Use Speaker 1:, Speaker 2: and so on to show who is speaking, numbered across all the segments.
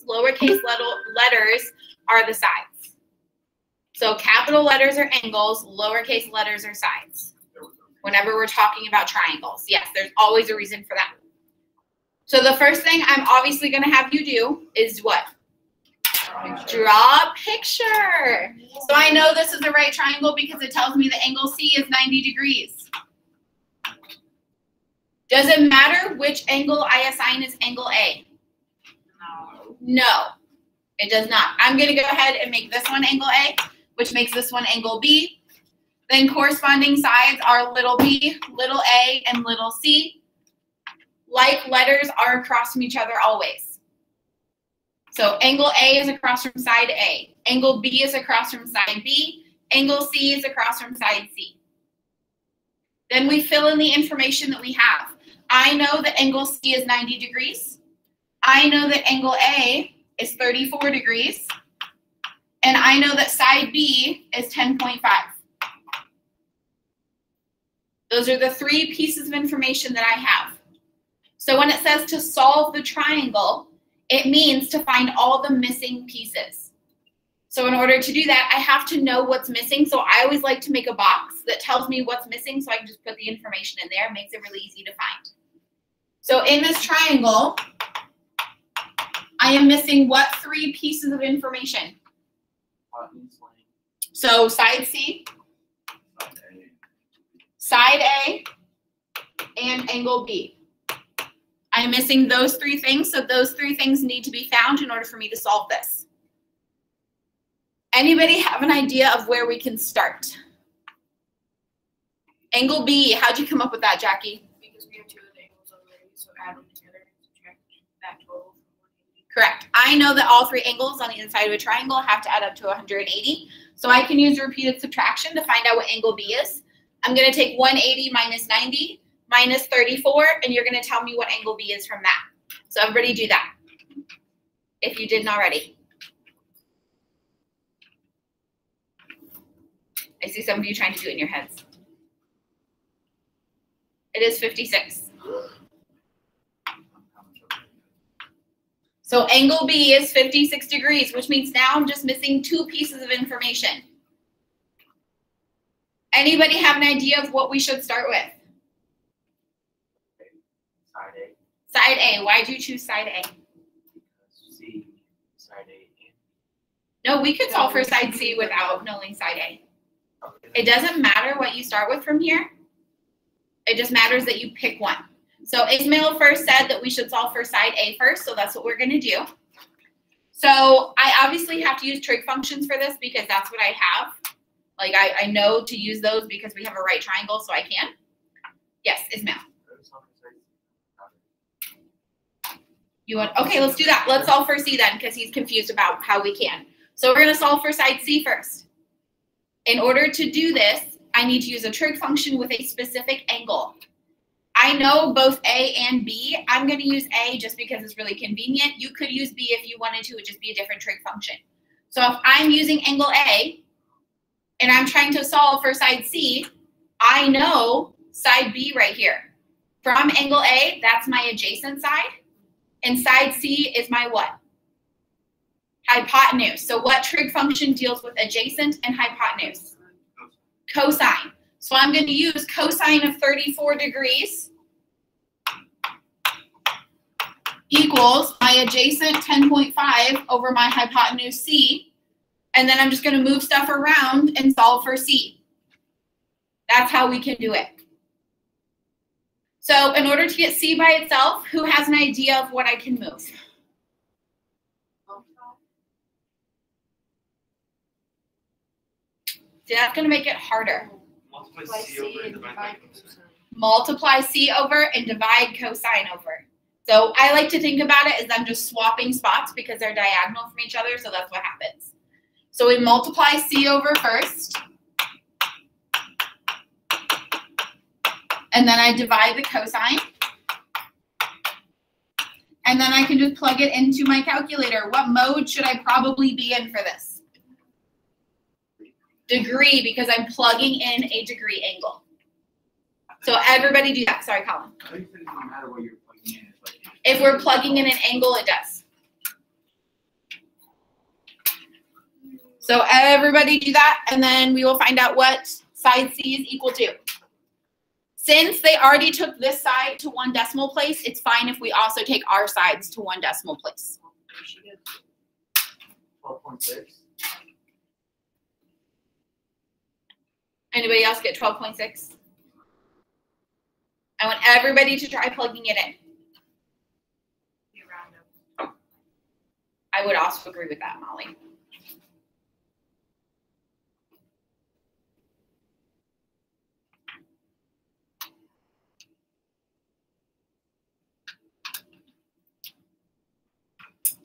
Speaker 1: angles, lowercase letters are the sides. So capital letters are angles, lowercase letters are sides. Whenever we're talking about triangles. Yes, there's always a reason for that. So the first thing I'm obviously going to have you do is what? Draw a picture. So I know this is a right triangle because it tells me the angle C is 90 degrees. Does it matter which angle I assign as angle A? No, it does not. I'm going to go ahead and make this one angle A, which makes this one angle B. Then corresponding sides are little b, little a, and little c. Like letters are across from each other always. So angle A is across from side A. Angle B is across from side B. Angle C is across from side C. Then we fill in the information that we have. I know that angle C is 90 degrees. I know that angle A is 34 degrees. And I know that side B is 10.5. Those are the three pieces of information that I have. So when it says to solve the triangle, it means to find all the missing pieces. So in order to do that, I have to know what's missing. So I always like to make a box that tells me what's missing so I can just put the information in there. It makes it really easy to find. So in this triangle, I am missing what three pieces of information? So side C, side A, and angle B. I'm missing those three things, so those three things need to be found in order for me to solve this. Anybody have an idea of where we can start? Angle B, how'd you come up with that, Jackie?
Speaker 2: Because we have two of the angles already, so add them together and subtract that total.
Speaker 1: Correct. I know that all three angles on the inside of a triangle have to add up to 180, so I can use repeated subtraction to find out what angle B is. I'm going to take 180 minus 90 minus 34, and you're going to tell me what angle B is from that. So everybody do that, if you didn't already. I see some of you trying to do it in your heads. It is 56. So angle B is 56 degrees, which means now I'm just missing two pieces of information. Anybody have an idea of what we should start with?
Speaker 3: Side A.
Speaker 1: Side A. Why did you choose side A?
Speaker 3: Because C, side A.
Speaker 1: No, we could solve for side C without knowing side A.
Speaker 3: Okay.
Speaker 1: It doesn't matter what you start with from here. It just matters that you pick one. So Ismail first said that we should solve for side A first, so that's what we're going to do. So I obviously have to use trig functions for this because that's what I have. Like I know to use those because we have a right triangle, so I can. Yes, Ismail. You want? Okay, let's do that. Let's solve for C then because he's confused about how we can. So we're going to solve for side C first. In order to do this, I need to use a trig function with a specific angle. I know both A and B. I'm going to use A just because it's really convenient. You could use B if you wanted to. It would just be a different trig function. So if I'm using angle A and I'm trying to solve for side C, I know side B right here. From angle A, that's my adjacent side. And side C is my what? Hypotenuse. So what trig function deals with adjacent and hypotenuse? Cosine. So I'm going to use cosine of 34 degrees equals my adjacent 10.5 over my hypotenuse C. And then I'm just going to move stuff around and solve for C. That's how we can do it. So in order to get C by itself, who has an idea of what I can move? That's going to make it harder.
Speaker 3: Multiply C over and divide cosine.
Speaker 1: Multiply C over and divide cosine over. So I like to think about it as I'm just swapping spots because they're diagonal from each other, so that's what happens. So we multiply C over first. And then I divide the cosine. And then I can just plug it into my calculator. What mode should I probably be in for this? Degree, because I'm plugging in a degree angle. So everybody do that. Sorry, Colin.
Speaker 3: I think it doesn't matter what you're plugging in.
Speaker 1: If we're plugging in an angle, it does. So everybody do that, and then we will find out what side C is equal to. Since they already took this side to 1 decimal place, it's fine if we also take our sides to 1 decimal place.
Speaker 3: 12.6.
Speaker 1: Anybody else get 12.6? I want everybody to try plugging it in. I would also agree with that, Molly.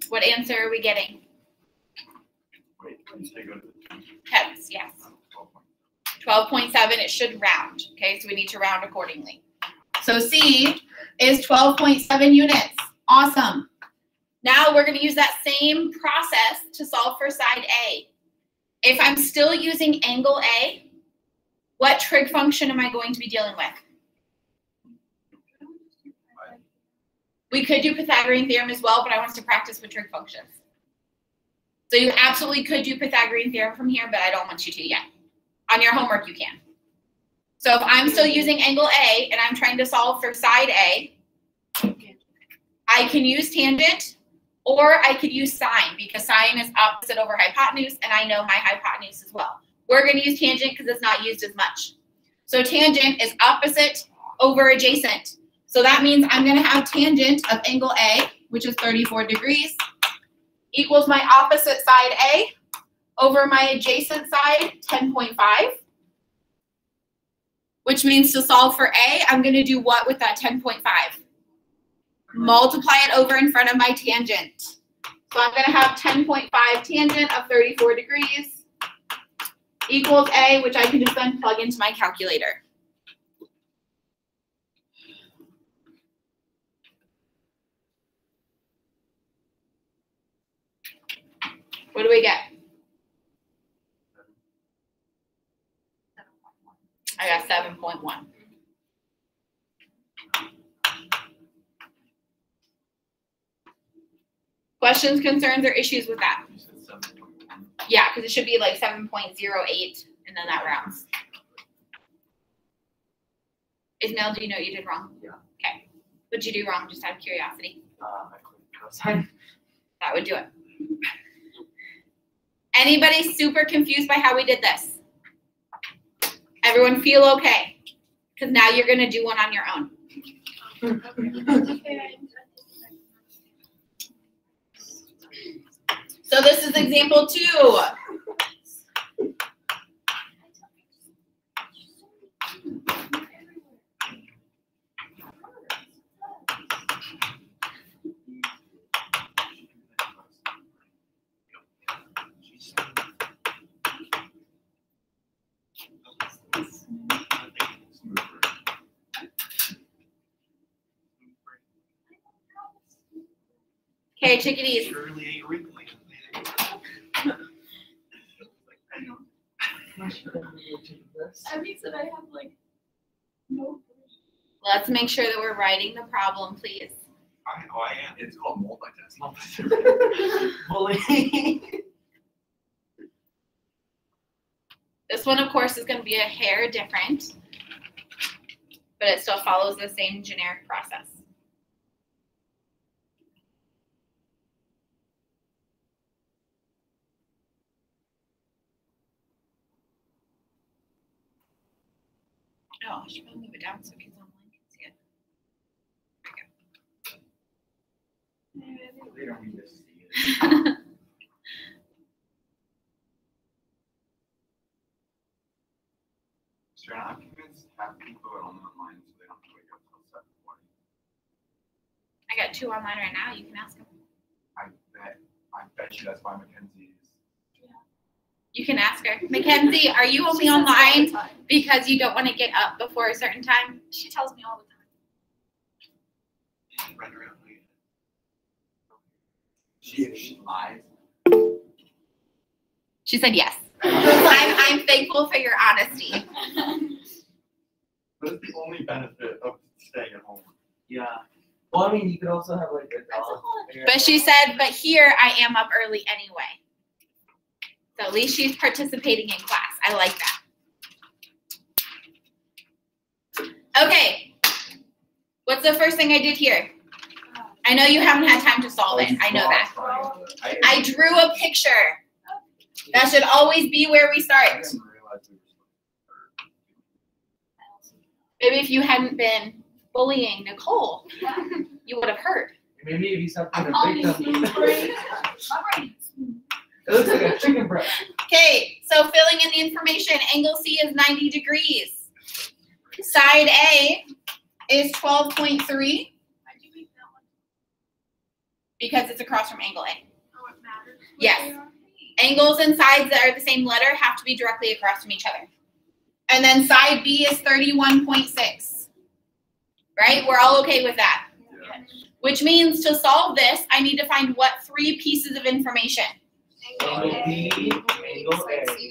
Speaker 1: What answer are we getting?
Speaker 3: Wait, you say go to the
Speaker 1: Tenths, yes. 12.7, it should round. Okay, so we need to round accordingly. So C is 12.7 units. Awesome. Now we're going to use that same process to solve for side A. If I'm still using angle A, what trig function am I going to be dealing with? We could do Pythagorean theorem as well, but I want us to practice with trig functions. So you absolutely could do Pythagorean theorem from here, but I don't want you to yet. On your homework, you can. So if I'm still using angle A and I'm trying to solve for side A, I can use tangent or I could use sine because sine is opposite over hypotenuse and I know my hypotenuse as well. We're going to use tangent because it's not used as much. So tangent is opposite over adjacent. So that means I'm going to have tangent of angle A, which is 34 degrees, equals my opposite side A over my adjacent side, 10.5. Which means to solve for A, I'm going to do what with that 10.5? Multiply it over in front of my tangent. So I'm going to have 10.5 tangent of 34 degrees equals A, which I can just then plug into my calculator. What do we get? I got 7.1. Questions, concerns, or issues with that? Yeah, because it should be like 7.08 and then that rounds. Ismail, do you know what you did wrong?
Speaker 3: Yeah.
Speaker 1: Okay. What'd you do wrong, just out of curiosity?
Speaker 3: I clicked cosine.
Speaker 1: That would do it. Anybody super confused by how we did this? Everyone feel okay? Because now you're going to do one on your own. So this is example 2. Okay, take it easy.
Speaker 2: That means that I have like no.
Speaker 1: Let's make sure that we're writing the problem, please.
Speaker 3: I am. It's called multitasking. Bullying.
Speaker 1: This one, of course, is going to be a hair different, but it still follows the same generic process. Oh, I should probably move it down so kids online can see it.
Speaker 3: They don't need to see it. Sure, I'm convinced half people are only online so they don't have to wake up till 7:40.
Speaker 1: I got 2 online right now. You can ask them.
Speaker 3: I bet you that's why Mackenzie is.
Speaker 1: You can ask her. Mackenzie, are you only online because you don't want to get up before a certain time?
Speaker 2: She tells me all the time.
Speaker 3: Run around late. She lies.
Speaker 1: She said yes. I'm thankful for your honesty.
Speaker 3: That's the only benefit of staying at home.
Speaker 4: Yeah. Well, I mean, you could also have like a dog.
Speaker 1: But she said, but here I am up early anyway. So at least she's participating in class. I like that. Okay. What's the first thing I did here? I know you haven't had time to solve it. I know that. I drew a picture. That should always be where we start. Maybe if you hadn't been bullying Nicole, you would have heard.
Speaker 4: Maybe if you stopped being a victim. It looks like a chicken breast.
Speaker 1: Okay, so filling in the information, angle C is 90 degrees. Side A is 12.3 because it's across from angle A. Yes. Angles and sides that are the same letter have to be directly across from each other. And then side B is 31.6. Right? We're all okay with that. Which means to solve this, I need to find what 3 pieces of information?
Speaker 4: Angle B, angle A.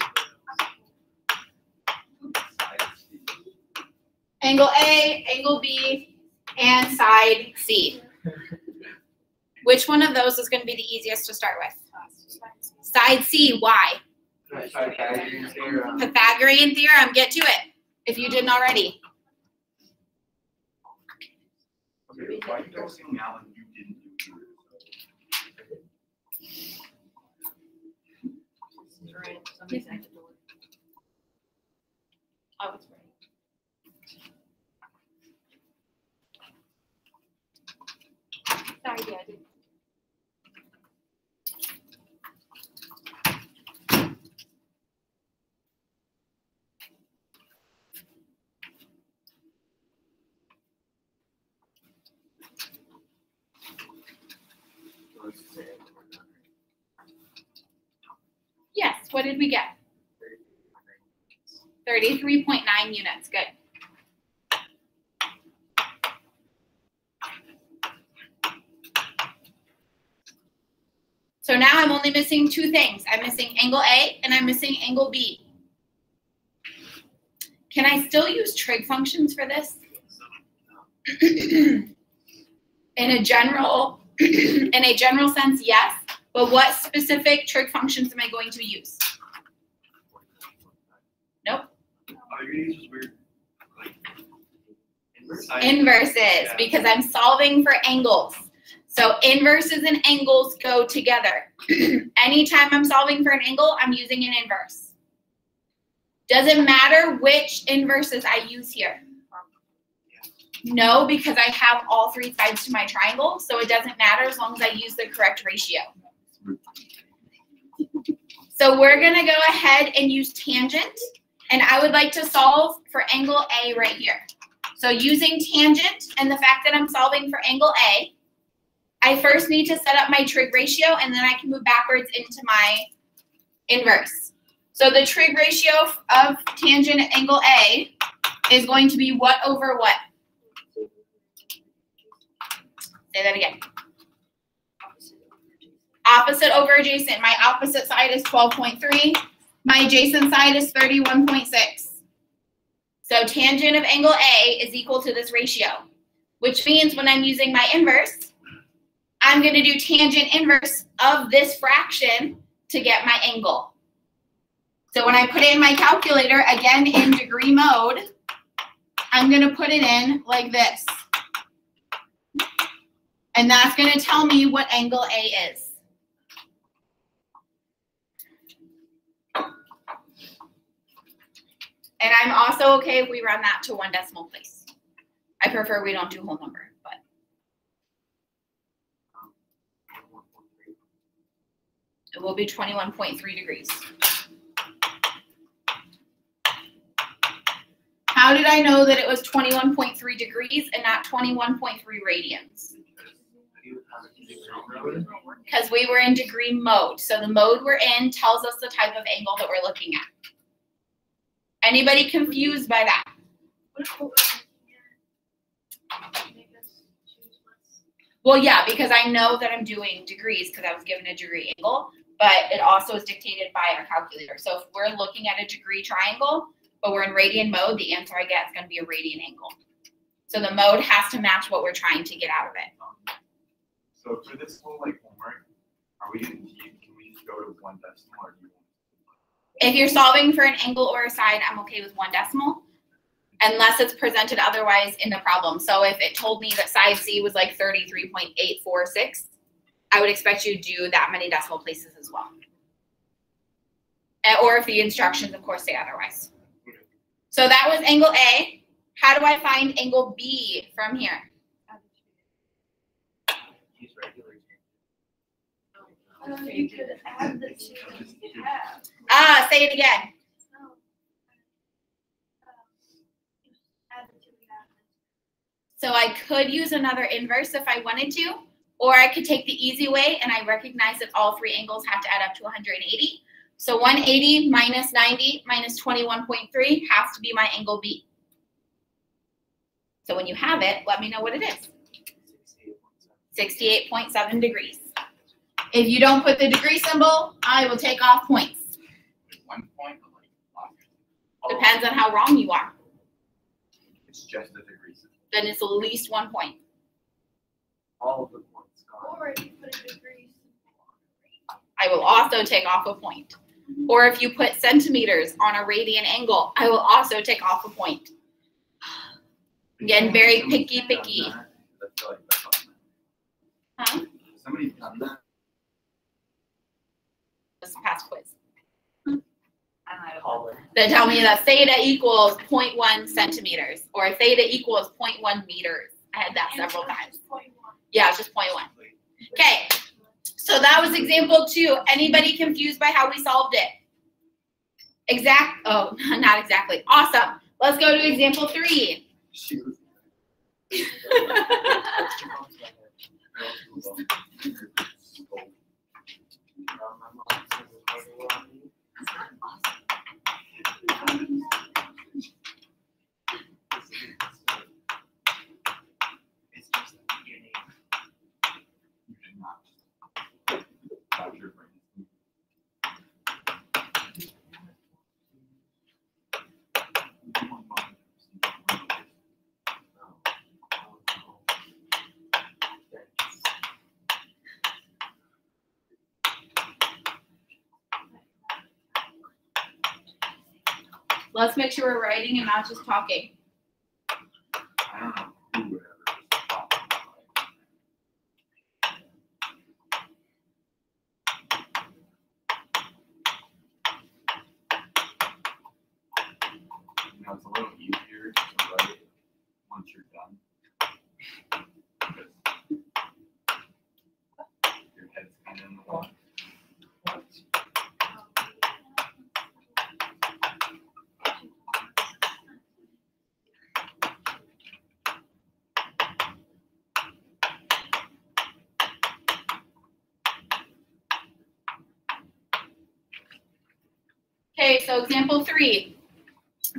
Speaker 1: Angle A, angle B, and side C. Which one of those is going to be the easiest to start with? Side C, why?
Speaker 4: Pythagorean theorem.
Speaker 1: Pythagorean theorem, get to it, if you didn't already.
Speaker 3: Okay, why are you guys saying now and you didn't do it?
Speaker 1: Oh, it's right. Sorry, yeah, I didn't. Yes, what did we get? 33.9 units, good. So now I'm only missing 2 things. I'm missing angle A and I'm missing angle B. Can I still use trig functions for this? In a general sense, yes. But what specific trig functions am I going to use? Nope.
Speaker 3: Oh, you're gonna use this weird, like,
Speaker 1: Inverses, because I'm solving for angles. So inverses and angles go together. Anytime I'm solving for an angle, I'm using an inverse. Doesn't matter which inverses I use here. No, because I have all 3 sides to my triangle, so it doesn't matter as long as I use the correct ratio. So we're going to go ahead and use tangent, and I would like to solve for angle A right here. So using tangent and the fact that I'm solving for angle A, I first need to set up my trig ratio, and then I can move backwards into my inverse. So the trig ratio of tangent at angle A is going to be what over what? Say that again. Opposite over adjacent. My opposite side is 12.3. My adjacent side is 31.6. So tangent of angle A is equal to this ratio, which means when I'm using my inverse, I'm going to do tangent inverse of this fraction to get my angle. So when I put it in my calculator, again in degree mode, I'm going to put it in like this. And that's going to tell me what angle A is. And I'm also okay if we round that to 1 decimal place. I prefer we don't do whole number, but. It will be 21.3 degrees. How did I know that it was 21.3 degrees and not 21.3 radians? Because we were in degree mode. So the mode we're in tells us the type of angle that we're looking at. Anybody confused by that? Well, yeah, because I know that I'm doing degrees because I was given a degree angle, but it also is dictated by our calculator. So if we're looking at a degree triangle, but we're in radian mode, the answer I get is going to be a radian angle. So the mode has to match what we're trying to get out of it.
Speaker 3: So for this whole like homework, are we gonna can we just go to 1 decimal, or do you want
Speaker 1: If you're solving for an angle or a side, I'm okay with 1 decimal, unless it's presented otherwise in the problem. So if it told me that side C was like 33.846, I would expect you to do that many decimal places as well. Or if the instructions, of course, say otherwise. So that was angle A. How do I find angle B from here?
Speaker 4: Use regular
Speaker 2: You could add the 2 you have.
Speaker 1: Ah, say it again.
Speaker 2: Add the 2 you have.
Speaker 1: So I could use another inverse if I wanted to, or I could take the easy way, and I recognize that all 3 angles have to add up to 180. So 180 minus 90 minus 21.3 has to be my angle B. So when you have it, let me know what it is. 68.7 degrees. If you don't put the degree symbol, I will take off points.
Speaker 3: 1 point,
Speaker 1: Depends on how wrong you are.
Speaker 3: it's just a degree system.
Speaker 1: Then it's at least 1 point.
Speaker 4: all of the points gone.
Speaker 2: Or if you put a degree
Speaker 1: I will also take off a point. Or if you put centimeters on a radian angle, I will also take off a point. Again, very picky. Huh?
Speaker 3: Somebody's done that.
Speaker 1: This is past quiz.
Speaker 4: Collar.
Speaker 1: They tell me that theta equals 0.1 centimeters or theta equals 0.1 meters. I had that several times. Yeah, it's just 0.1. Okay, so that was example 2. Anybody confused by how we solved it? Oh, not exactly. Awesome. Let's go to example 3.
Speaker 4: It's just the beginning.
Speaker 3: You did not. That's your brain.
Speaker 1: Let's make sure we're writing and not just talking.
Speaker 3: I don't know who would ever just talk about it. You know, it's a little easier to write once you're done. Because your head's kind of in the water.
Speaker 1: Okay, so example 3.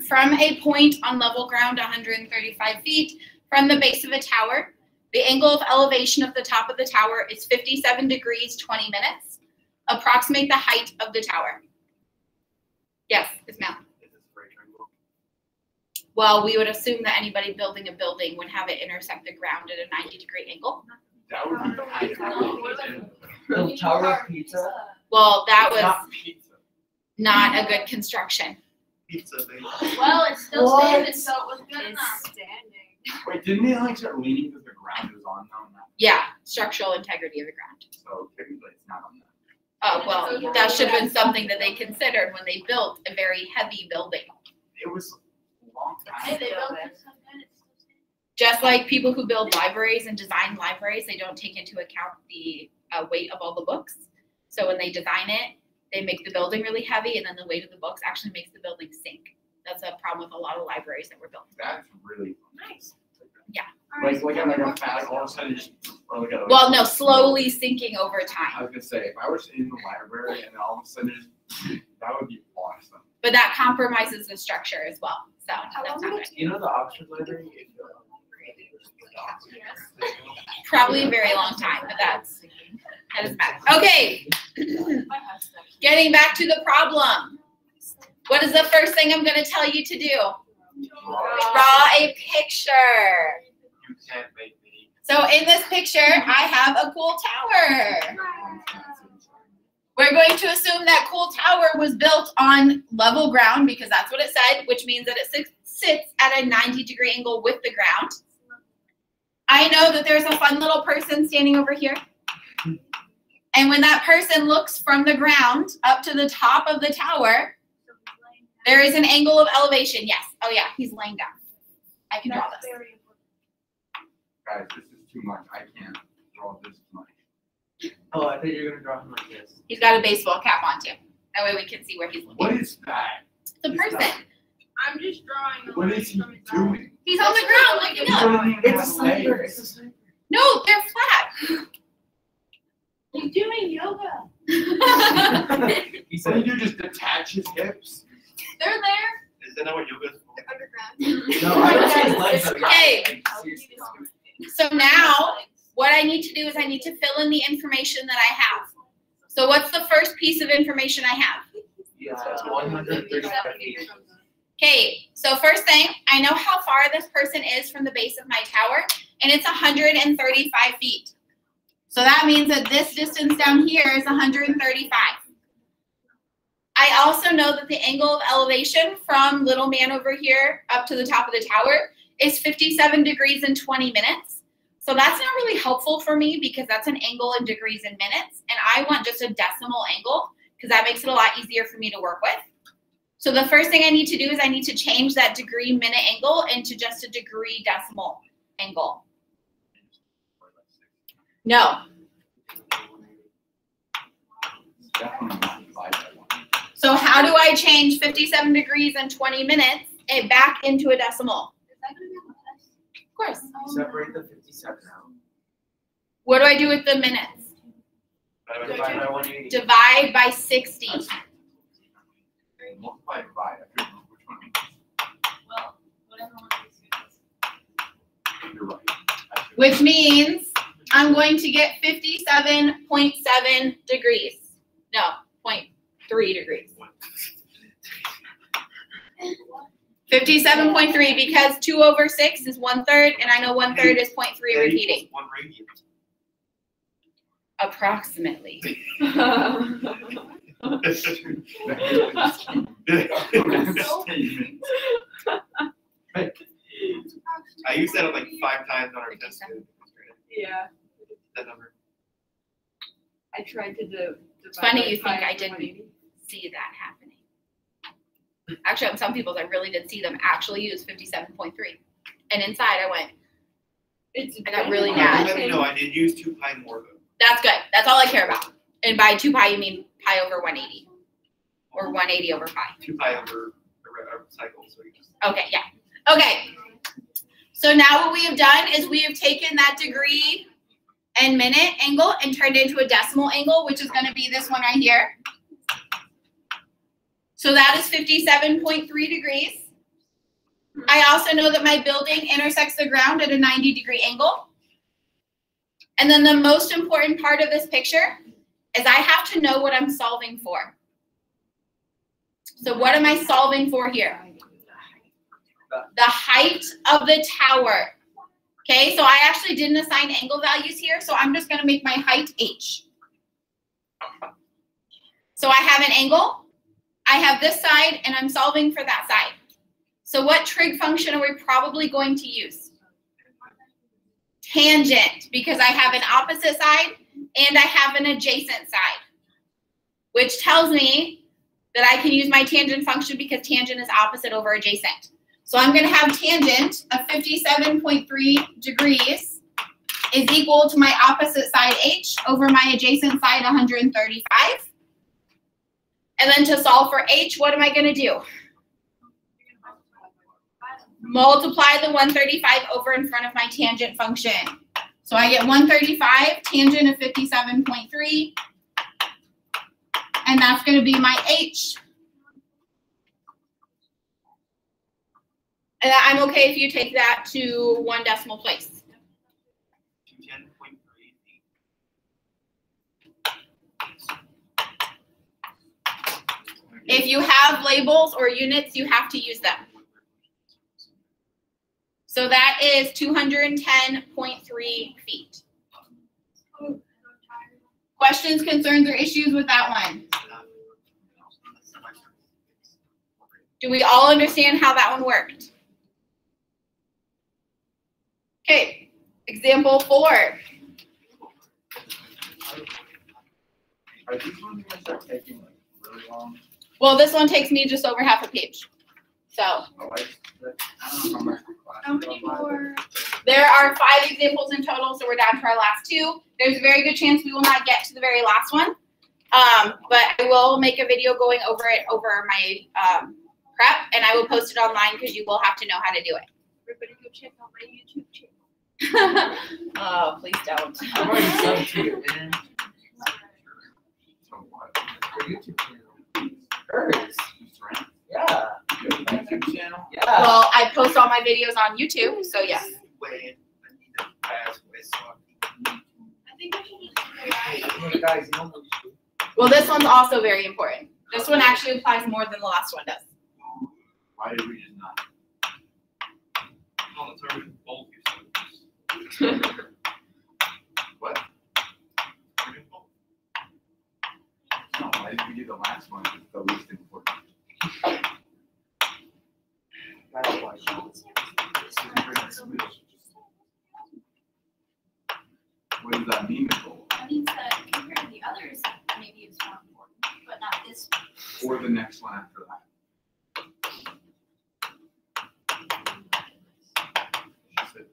Speaker 1: From a point on level ground 135 feet from the base of a tower, the angle of elevation of the top of the tower is 57 degrees 20 minutes. Approximate the height of the tower. Yes, it's Mel.
Speaker 3: Is this a right triangle?
Speaker 1: Well, we would assume that anybody building a building would have it intersect the ground at a 90-degree angle.
Speaker 3: That would be kind of
Speaker 4: The Tower of Pizza.
Speaker 1: Well, that was
Speaker 3: not pizza.
Speaker 1: not a good construction.
Speaker 3: Pizza, baby.
Speaker 2: Well, it's still
Speaker 4: What?
Speaker 2: standing, so it was good enough.
Speaker 3: Wait, didn't they like start leaning because the ground was on them?
Speaker 1: Yeah, structural integrity of the ground.
Speaker 3: So technically it's not on them.
Speaker 1: Oh, well, that should have been something that they considered when they built a very heavy building.
Speaker 3: It was a long
Speaker 2: Hey,
Speaker 3: time
Speaker 2: they
Speaker 3: ago.
Speaker 2: built it so good, it's still standing.
Speaker 1: Just like people who build libraries and design libraries, they don't take into account the weight of all the books. So when they design it, they make the building really heavy, and then the weight of the books actually makes the building sink. That's a problem with a lot of libraries that were built.
Speaker 3: That's really
Speaker 2: Nice.
Speaker 1: Yeah.
Speaker 2: Alright,
Speaker 3: like
Speaker 2: so
Speaker 3: like
Speaker 2: more
Speaker 3: a fat all of a sudden just like a,
Speaker 1: Well, no, slowly sinking over
Speaker 3: I
Speaker 1: time.
Speaker 3: was gonna say if I was in the library and then all of a sudden that would be awesome.
Speaker 1: But that compromises the structure as well. So that's not good.
Speaker 4: You know the Oxford Library?
Speaker 1: Probably a very long time, but that doesn't matter. Okay, getting back to the problem. What is the first thing I'm going to tell you to do? Draw a picture.
Speaker 3: You can't make me.
Speaker 1: So in this picture, I have a cool tower. We're going to assume that Cool Tower was built on level ground because that's what it said, which means that it sits at a 90-degree angle with the ground. I know that there's a fun little person standing over here. And when that person looks from the ground up to the top of the tower, there is an angle of elevation. Yes. Oh, yeah. He's laying down. I can draw this.
Speaker 3: Guys, this is too much. I can't draw this much.
Speaker 4: Oh, I thought you were gonna draw him like this.
Speaker 1: He's got a baseball cap on, too. That way we can see where he's looking.
Speaker 3: What is that?
Speaker 1: The person.
Speaker 2: I'm just drawing.
Speaker 3: What is he doing?
Speaker 1: He's on the ground looking up.
Speaker 4: It's a sniper. It's a sniper.
Speaker 1: No, they're flat.
Speaker 2: He's doing yoga.
Speaker 4: He
Speaker 3: So
Speaker 4: said,
Speaker 3: you just detach his hips?
Speaker 1: They're there.
Speaker 5: Is that not what yoga is for?
Speaker 2: They're underground.
Speaker 4: no, I don't see his legs. though.
Speaker 1: Okay.
Speaker 4: Seriously.
Speaker 1: So now, what I need to do is I need to fill in the information that I have. So what's the first piece of information I have?
Speaker 4: Yeah, 135 feet.
Speaker 1: Okay, so first thing, I know how far this person is from the base of my tower, and it's 135 feet. So that means that this distance down here is 135. I also know that the angle of elevation from little man over here up to the top of the tower is 57 degrees and 20 minutes. So that's not really helpful for me because that's an angle in degrees and minutes, and I want just a decimal angle because that makes it a lot easier for me to work with. So the first thing I need to do is I need to change that degree minute angle into just a degree decimal angle. No.
Speaker 3: Definitely not divide by 1.
Speaker 1: So how do I change 57 degrees and 20 minutes back into a decimal? Of course.
Speaker 4: Separate the 57 out.
Speaker 1: What do I do with the minutes?
Speaker 4: Divide by 180.
Speaker 1: Divide by 60.
Speaker 3: Multiply it by. I couldn't remember which one.
Speaker 2: Well, whatever one is.
Speaker 3: You're right.
Speaker 1: Which means I'm going to get 57.7 degrees. No, 0.3 degrees. 57.3 because 2 over 6 is 1/3, and I know 1/3 is 0.3 repeating.
Speaker 5: 1 radian.
Speaker 1: Approximately.
Speaker 5: I used that like 5 times on our test.
Speaker 2: Yeah.
Speaker 5: That number.
Speaker 2: I tried to do.
Speaker 1: It's funny you think I didn't see that happening. Actually, on some people's, I really did see them actually use 57.3. And inside I went, I got really mad.
Speaker 5: Let me know. I did use 2 pi more though.
Speaker 1: That's good. That's all I care about. And by 2 pi, you mean pi over 180. Or 180 over pi.
Speaker 5: 2 pi over a cycle. So you just.
Speaker 1: Okay, yeah. Okay. So now what we have done is we have taken that degree and minute angle and turned it into a decimal angle, which is going to be this one right here. So that is 57.3 degrees. I also know that my building intersects the ground at a 90-degree angle. And then the most important part of this picture is I have to know what I'm solving for. So what am I solving for here? The height of the tower. Okay, so I actually didn't assign angle values here, so I'm just going to make my height h. So I have an angle, I have this side, and I'm solving for that side. So what trig function are we probably going to use? Tangent, because I have an opposite side and I have an adjacent side, which tells me that I can use my tangent function because tangent is opposite over adjacent. So I'm going to have tangent of 57.3 degrees is equal to my opposite side h over my adjacent side 135. And then to solve for h, what am I going to do? Multiply the 135 over in front of my tangent function. So I get 135, tangent of 57.3, and that's going to be my h. And I'm okay if you take that to 1 decimal place.
Speaker 5: 210.3.
Speaker 1: If you have labels or units, you have to use them. So that is 210.3 feet. Questions, concerns, or issues with that one? Do we all understand how that one worked? Okay, example 4.
Speaker 3: Are these ones gonna start taking like really long?
Speaker 1: Well, this one takes me just over half a page. So
Speaker 3: Oh, I don't know how much the class
Speaker 2: How
Speaker 3: is
Speaker 2: many
Speaker 3: on, but-
Speaker 2: more?
Speaker 1: there are 5 examples in total, so we're down to our last 2. There's a very good chance we will not get to the very last one. But I will make a video going over it over my prep, and I will post it online because you will have to know how to do it.
Speaker 2: Everybody go check out my YouTube channel.
Speaker 1: Oh, please don't.
Speaker 4: I've already subbed to you, man.
Speaker 3: So what?
Speaker 4: Your YouTube channel. Hers.
Speaker 3: Just rent?
Speaker 4: Yeah.
Speaker 3: You have a YouTube channel?
Speaker 4: Yeah.
Speaker 1: Well, I post all my videos on YouTube, so yes.
Speaker 5: Way, I need to pass way so
Speaker 2: I think I should just
Speaker 4: Hey, hey, guys, you know what we should do?
Speaker 1: Well, this one's also very important. This one actually applies more than the last one does.
Speaker 3: Why did we just not?
Speaker 5: Oh, it's already bold yourself.
Speaker 3: What?
Speaker 5: Already bold.
Speaker 3: No, why did we do the last one? It's the least important.
Speaker 4: That's why she wants
Speaker 3: What does that mean, Nicole?
Speaker 2: That means that compared to the others, maybe it's more important, but not this one.
Speaker 3: Or the next one after that? She said,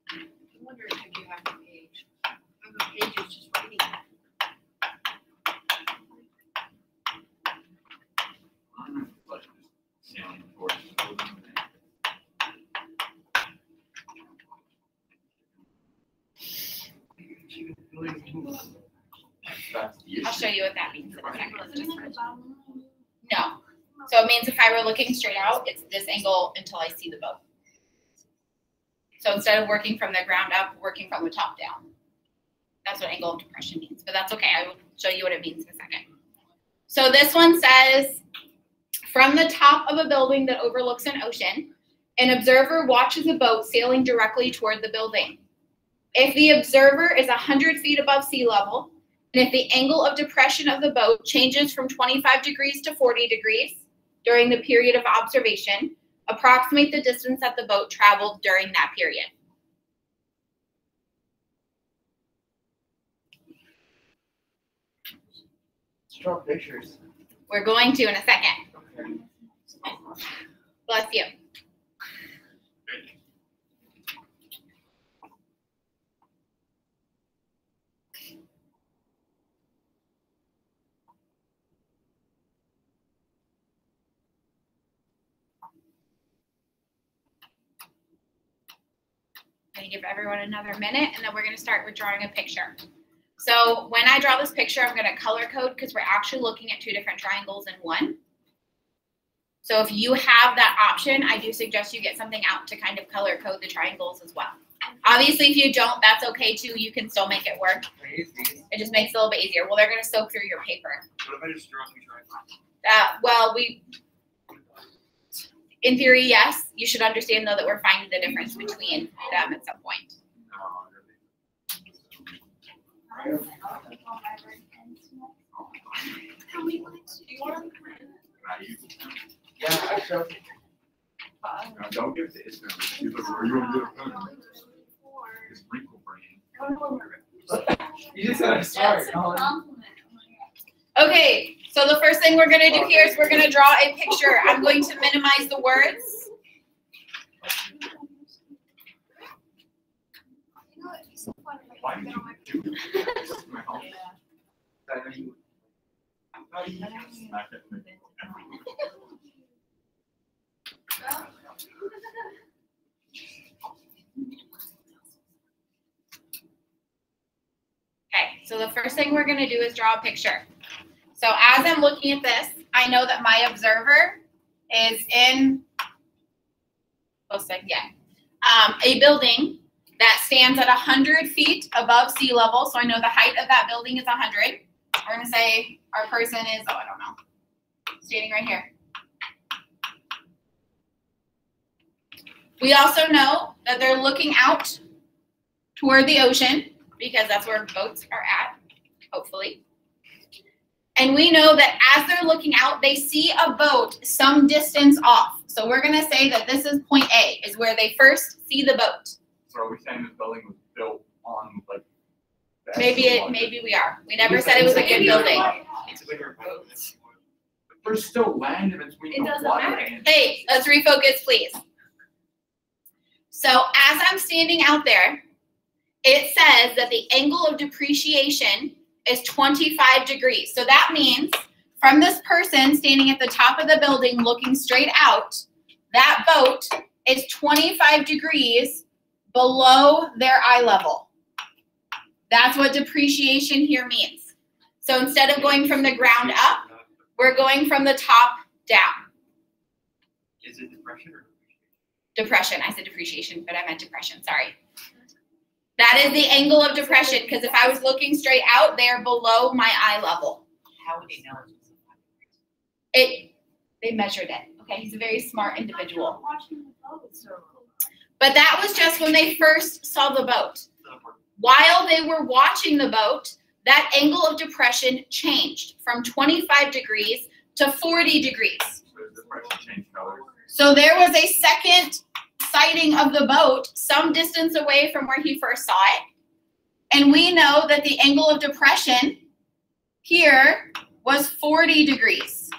Speaker 2: I wonder if you have a page. And the page is just writing.
Speaker 3: I don't know, like, just sailing towards the building. That's the issue.
Speaker 1: I'll show you what that means in a second.
Speaker 2: Isn't that the bottom line?
Speaker 1: No. So it means if I were looking straight out, it's this angle until I see the boat. So instead of working from the ground up, working from the top down. That's what angle of depression means, but that's okay. I will show you what it means in a second. So this one says, from the top of a building that overlooks an ocean, an observer watches a boat sailing directly toward the building. If the observer is 100 feet above sea level, and if the angle of depression of the boat changes from 25 degrees to 40 degrees during the period of observation, approximate the distance that the boat traveled during that period.
Speaker 4: Let's draw pictures.
Speaker 1: We're going to in a second.
Speaker 4: Okay.
Speaker 1: Bless you. I'm going to give everyone another minute, and then we're going to start with drawing a picture. So when I draw this picture, I'm going to color code because we're actually looking at 2 different triangles in one. So if you have that option, I do suggest you get something out to kind of color code the triangles as well. Obviously, if you don't, that's okay too. You can still make it work.
Speaker 4: Crazy.
Speaker 1: It just makes it a little bit easier. Well, they're going to soak through your paper.
Speaker 5: What if I just draw 2 triangles?
Speaker 1: Well, in theory, yes. You should understand, though, that we're finding the difference between them at some point.
Speaker 3: No, really.
Speaker 2: I don't know if all my red pens How many points do you want?
Speaker 4: Yeah, I showed.
Speaker 3: Now, don't give it to Ismail. You look where you want to do it. It's wrinkle brain.
Speaker 4: You just gotta start. Colin.
Speaker 1: Okay, so the first thing we're gonna do here is we're gonna draw a picture. I'm going to minimize the words.
Speaker 3: Why did you do this? My house. How do you smack it?
Speaker 1: Okay, so the first thing we're going to do is draw a picture. So as I'm looking at this, I know that my observer is in a building that stands at 100 feet above sea level. So I know the height of that building is 100. We're going to say our person is, I don't know, standing right here. We also know that they're looking out toward the ocean because that's where boats are at, hopefully. And we know that as they're looking out, they see a boat some distance off. So we're going to say that this is point A, is where they first see the boat.
Speaker 3: So are we saying this building was built on like?
Speaker 1: Maybe we are. We never said it was a good building.
Speaker 3: There's still land in between
Speaker 2: It
Speaker 3: the
Speaker 2: doesn't
Speaker 3: water
Speaker 2: matter.
Speaker 3: and.
Speaker 1: Hey, let's refocus, please. So as I'm standing out there, it says that the angle of depreciation is 25 degrees. So that means from this person standing at the top of the building looking straight out, that boat is 25 degrees below their eye level. That's what depreciation here means. So instead of going from the ground up, we're going from the top down.
Speaker 5: Is it depression or
Speaker 1: Depression. I said depreciation, but I meant depression. Sorry. That is the angle of depression, because if I was looking straight out, they're below my eye level.
Speaker 2: How would they know?
Speaker 1: They measured it. Okay, he's a very smart individual. But that was just when they first saw the boat. While they were watching the boat, that angle of depression changed from 25 degrees to 40 degrees.
Speaker 3: The depression changed colors.
Speaker 1: So there was a second sighting of the boat some distance away from where he first saw it. And we know that the angle of depression here was 40 degrees,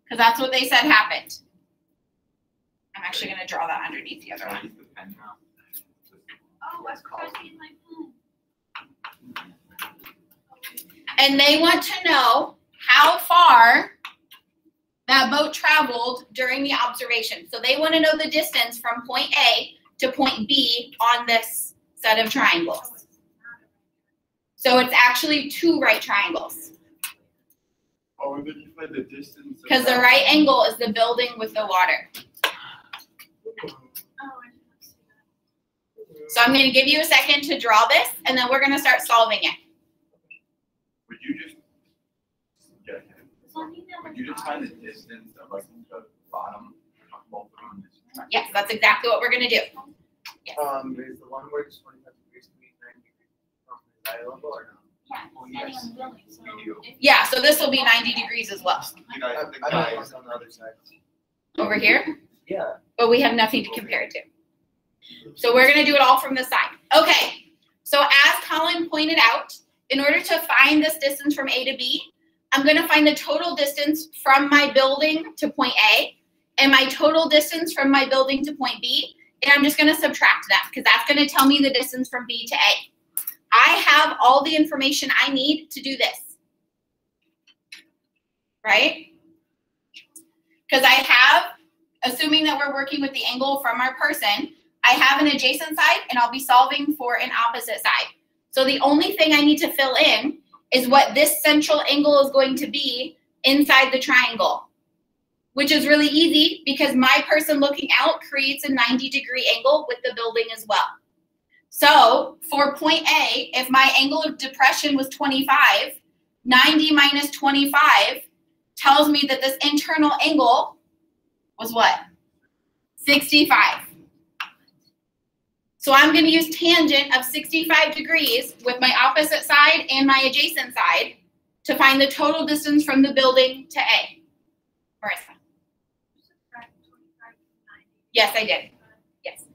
Speaker 1: because that's what they said happened. I'm actually going to draw that underneath the other one.
Speaker 3: Use the pen now.
Speaker 2: Oh, I forgot to use my pen.
Speaker 1: And they want to know how far that boat traveled during the observation. So they want to know the distance from point A to point B on this set of triangles. So it's actually two right triangles,
Speaker 3: Oh, and then you find the distance.
Speaker 1: because the right angle is the building with the water. So I'm going to give you a second to draw this, and then we're going to start solving it.
Speaker 3: Would you just get ahead? Would you just find the distance of like the bottom of both of them?
Speaker 1: Yes, that's exactly what we're going to do. Yes.
Speaker 4: Is the one where it's 25 degrees to be 90 degrees from the eye level or no?
Speaker 3: Oh, yes. We do.
Speaker 1: Yeah, so this will be 90 degrees as well.
Speaker 3: You guys, the
Speaker 4: I
Speaker 3: guys.
Speaker 4: don't know on the other side.
Speaker 1: Over here,
Speaker 4: Yeah.
Speaker 1: but we have nothing to compare it to. So we're going to do it all from the side. Okay, so as Colin pointed out, in order to find this distance from A to B, I'm going to find the total distance from my building to point A and my total distance from my building to point B, and I'm just going to subtract that because that's going to tell me the distance from B to A. I have all the information I need to do this, right? Because I have, assuming that we're working with the angle from our person, I have an adjacent side and I'll be solving for an opposite side. So the only thing I need to fill in is what this central angle is going to be inside the triangle, which is really easy because my person looking out creates a 90-degree angle with the building as well. So for point A, if my angle of depression was 25, 90 minus 25 tells me that this internal angle was what? 65. So I'm going to use tangent of 65 degrees with my opposite side and my adjacent side to find the total distance from the building to A? Marissa? Yes, I did. Yes.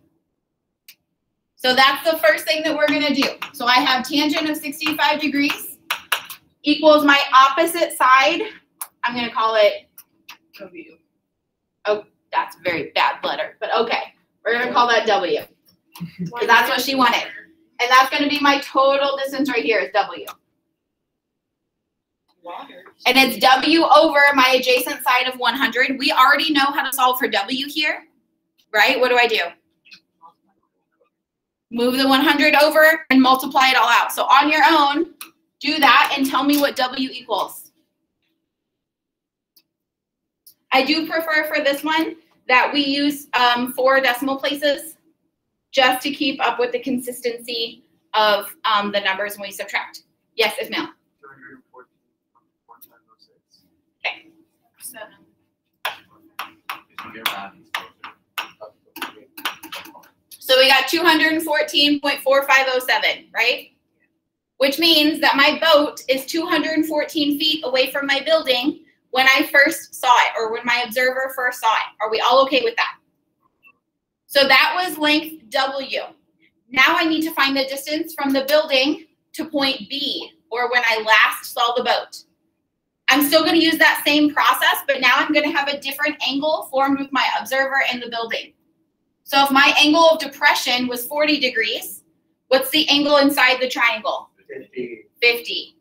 Speaker 1: So that's the first thing that we're going to do. So I have tangent of 65 degrees equals my opposite side. I'm going to call it W. Oh, that's a very bad letter, but okay. We're going to call that W because that's what she wanted. And that's going to be my total distance right here is W. And it's W over my adjacent side of 100. We already know how to solve for W here, right? What do? Move the 100 over and multiply it all out. So on your own, do that and tell me what W equals. I do prefer for this one that we use 4 decimal places just to keep up with the consistency of the numbers when we subtract. Yes, Ismail.
Speaker 5: 214.1506.
Speaker 1: Okay.
Speaker 2: 7.
Speaker 1: So we got 214.4507, right? Which means that my boat is 214 feet away from my building when I first saw it, or when my observer first saw it. Are we all okay with that? So that was length W. Now I need to find the distance from the building to point B, or when I last saw the boat. I'm still going to use that same process, but now I'm going to have a different angle formed with my observer and the building. So if my angle of depression was 40 degrees, what's the angle inside the triangle? 50.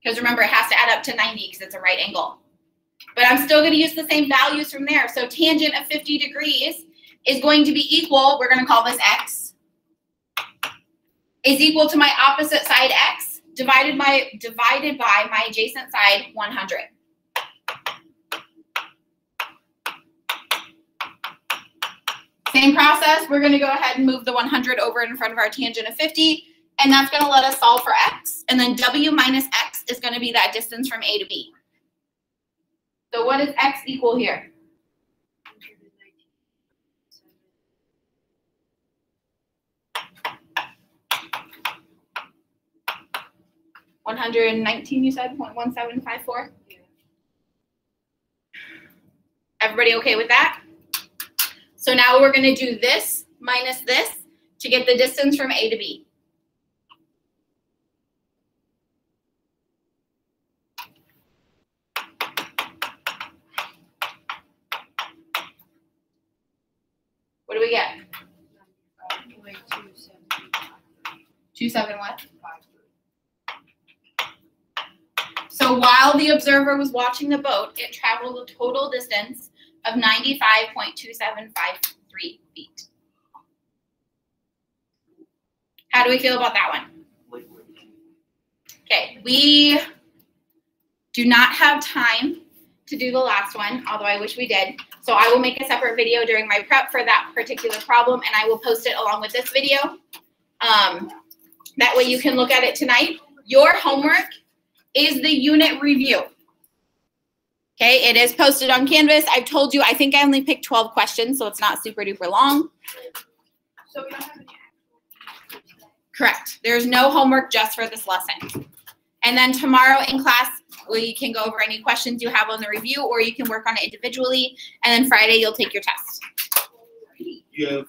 Speaker 1: Because remember, it has to add up to 90 because it's a right angle. But I'm still going to use the same values from there. So tangent of 50 degrees is going to be equal, we're going to call this x, is equal to my opposite side x divided by my adjacent side 100. Same process, we're going to go ahead and move the 100 over in front of our tangent of 50, and that's going to let us solve for x. And then W minus x is going to be that distance from A to B. So what does x equal here? 119, you said, 0.1754?
Speaker 2: Yeah.
Speaker 1: Everybody okay with that? So now we're going to do this minus this to get the distance from A to B. What do we get? 27 what? So while the observer was watching the boat, it traveled a total distance of 95.2753 feet. How do we feel about that one? Okay, we do not have time to do the last one, although I wish we did. So I will make a separate video during my prep for that particular problem, and I will post it along with this video. That way you can look at it tonight. Your homework is the unit review. Okay, it is posted on Canvas. I've told you, I think I only picked 12 questions, so it's not super duper long.
Speaker 2: So we don't have any actual.
Speaker 1: Correct. There's no homework just for this lesson. And then tomorrow in class, we can go over any questions you have on the review, or you can work on it individually. And then Friday, you'll take your test.
Speaker 5: You have